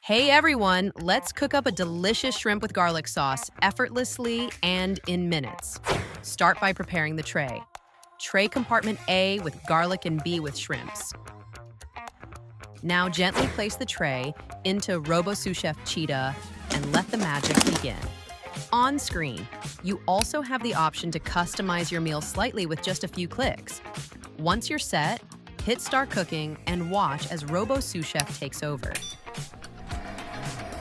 Hey everyone, let's cook up a delicious shrimp with garlic sauce effortlessly and in minutes. Start by preparing the tray. Tray compartment A with garlic and B with shrimps. Now gently place the tray into RoboSousChef Cheetah and let the magic begin. On screen, you also have the option to customize your meal slightly with just a few clicks. Once you're set, hit start cooking and watch as RoboSousChef takes over.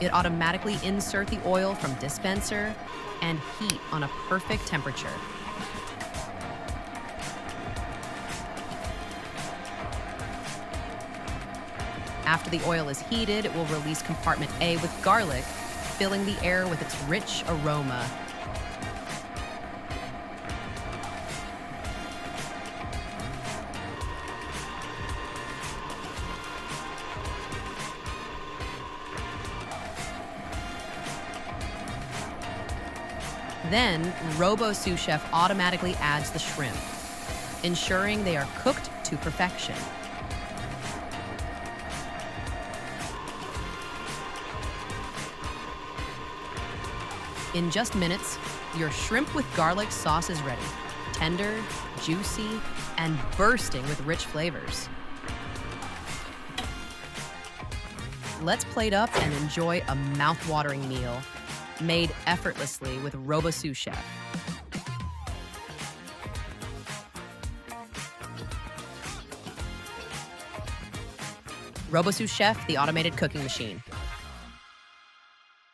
It automatically insert the oil from dispenser and heat on a perfect temperature. After the oil is heated, it will release compartment A with garlic, filling the air with its rich aroma. Then, RoboSousChef automatically adds the shrimp, ensuring they are cooked to perfection. In just minutes, your shrimp with garlic sauce is ready. Tender, juicy, and bursting with rich flavors. Let's plate up and enjoy a mouth-watering meal made effortlessly with RoboSousChef. RoboSousChef, the automated cooking machine.